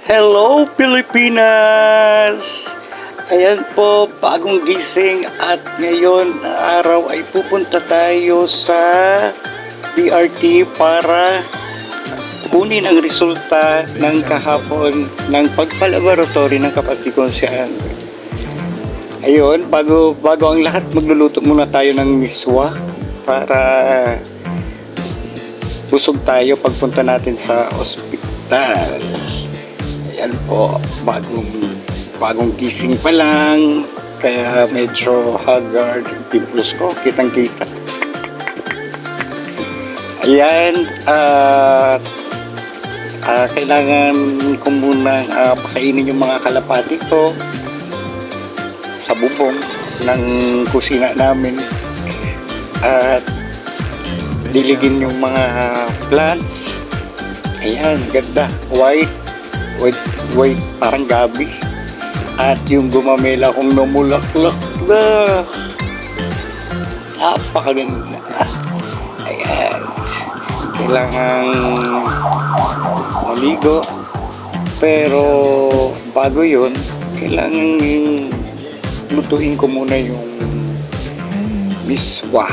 Hello Pilipinas! Ayan po, bagong gising at ngayon araw ay pupunta tayo sa BRT para kunin ang resulta ng kahapon ng pagpalaboratory ng kapatid ko si Andre. Ayun, bago ang lahat, magluluto muna tayo ng miswa para busog tayo pagpunta natin sa ospital. Ayan po, bagong gising pa lang, kaya medyo haggard yung pimples ko, kitang-kita. Ayan, kailangan ko muna pakainin yung mga kalapati ko sa bubong ng kusina namin at diligin yung mga plants. Ayan, ganda, white, parang gabi. At yung gumamela kong namulaklak na napakaganda. Ayan, kailangan maligo, pero bago yun kailangan lutuin ko muna yung miswa.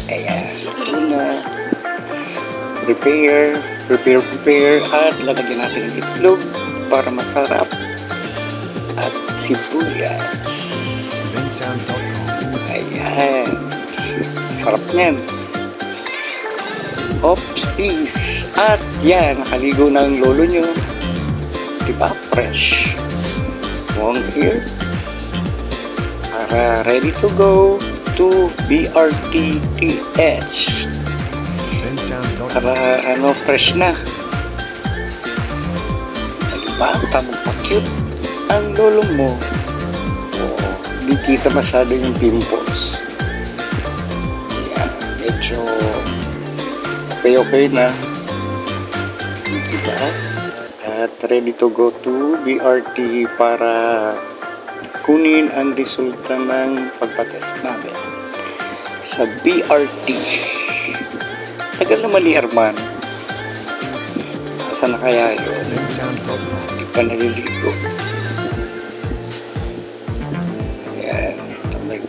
Ayan, luto na, prepare at lalagyan natin ng itlog para masarap at sibuyas. Ayan, sarap niyan. Oops, peace. At yan, nakaligo na ang lolo nyo, diba, fresh. One here para ready to go to BRTTH para fresh na. Diba, tamang pa-cute ang lolo mo. Hindi kita masyado yung pimples. Yan, medyo okay na, diba? At ready to go to BRT para kunin ang resulta ng pagpatest namin sa BRT. Tagal naman ni Herman. Asa na kaya yun? Hindi pa naliligo. Ayan,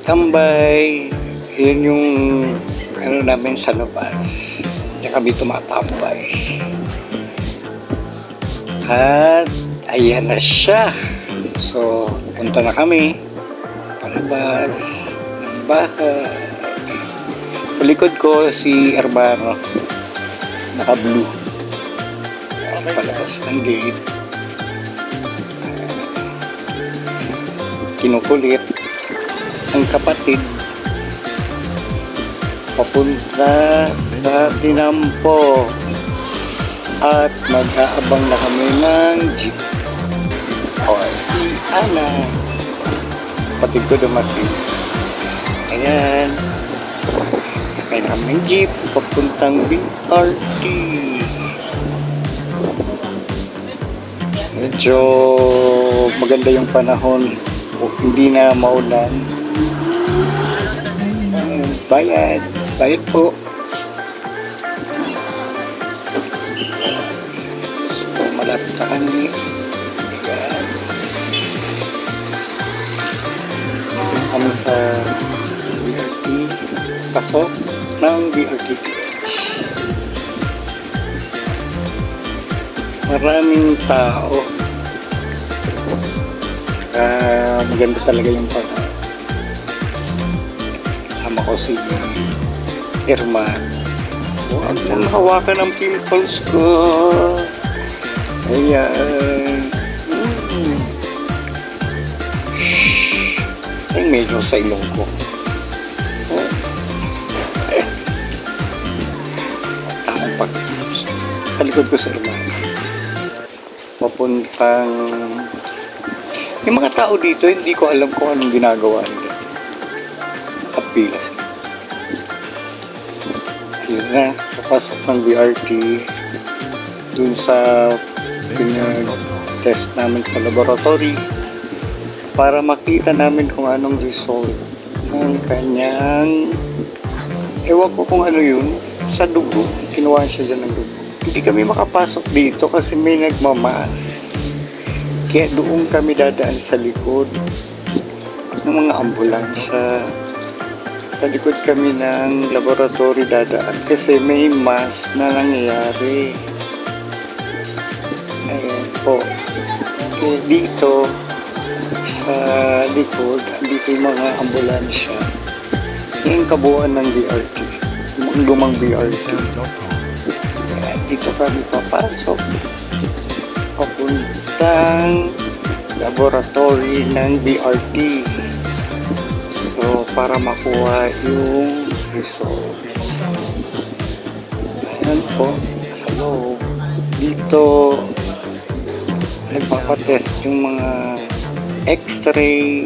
tambay. Yun yung namin sa labas. Diyan kami tumatambay. At ayan na siya. So, punta na kami palabas ng bahay. Sa likod ko si Herbano, naka-blue, palabas ng gate. Kinukulit ang kapatid papunta sa Tinampo at mag-aabang na kami ng jeep. O, si Ana, kapatid ko dumating. Ayan, sakay na kami ng jeep papuntang BRT. Medyo maganda yung panahon, hindi na maulan. Bayad po. So, malapit na kami. Ayan. Kami sa BRT, pasok ng BRTTH. Maraming tao. Saka maganda talaga yung panahon. Kasama ko si Herman. Huwag mong hawakan ang pimples ko. Ayan. Ay, medyo sa ilong ko. Tamang pag sa likod ko sa Herman. Papuntang yung mga tao dito, hindi ko alam kung anong ginagawa nila. Kapila sila. Yun na, kapasok ng BRT dun sa pinag-test namin sa laboratory para makita namin kung anong result ng kanyang, ewan ko kung ano yun, sa dugo. Kinuha siya dyan ng dugo. Hindi kami makapasok dito kasi may nagmamas. Kaya doon kami dadaan sa likod ng mga ambulansya. Sa likod kami ng laboratory dadaan kasi may mass na nangyayari. Ayan po. Okay, dito sa likod, dito yung mga ambulansya. Yung kabuuan ng BRT. Yung lumang BRT. Ayan, dito kami papasok. Papuntang laboratory ng BRT. So, para makuha yung result. Ayan po, sa loob. Dito, nagpapatest yung mga x-ray,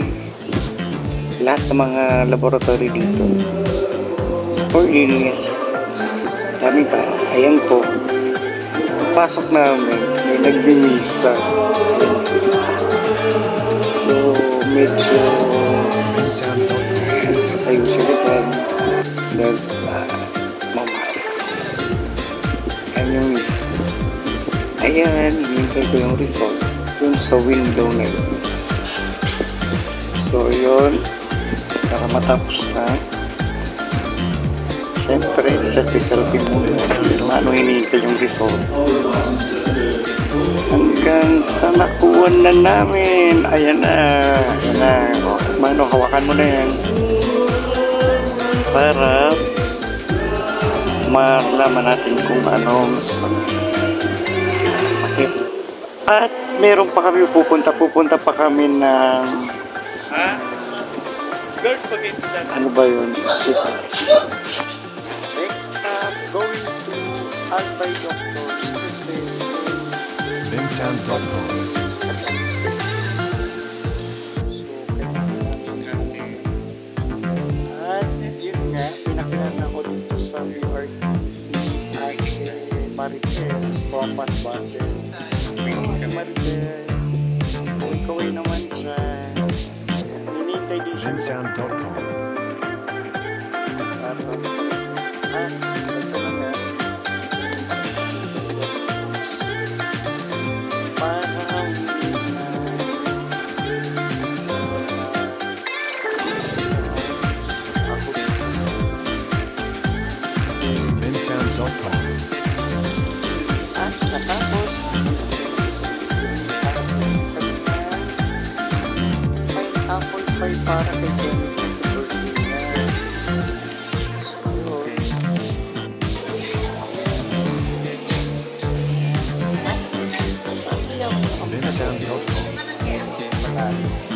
lahat ng mga laboratory dito. For linis. Dami pa. Ayan po. Pasok namin, may nagbimisa. Ayan sila. So, medyo tayo sila dyan. Mamas. Ayan yung list. Ayan, hinintay ko yung result. Yun sa window na yun. So, yun. Para matapos na. Siyempre, selfie muna. Ano hinihintay yung result. Hanggang sa nakuha na namin. Ayan na. Ayan na. O, mano, hawakan mo na yan. Para malaman natin kung anong sakit. At meron pa kami pupunta pa kami ng ano ba yun? Next up, going to Albay Doctors kasi Vincent.com. At yun nga, pinakilala ko dito sa URTC ay Marites, Compass Bundle. Marites, kung ikaw ay naman dyan, hinintay din siya. Vincent.com. Ito na nga. Parang Vincent.com. at natapos may apple pie para kay Jennifer sa birthday niya. So, Vincent.com. wala.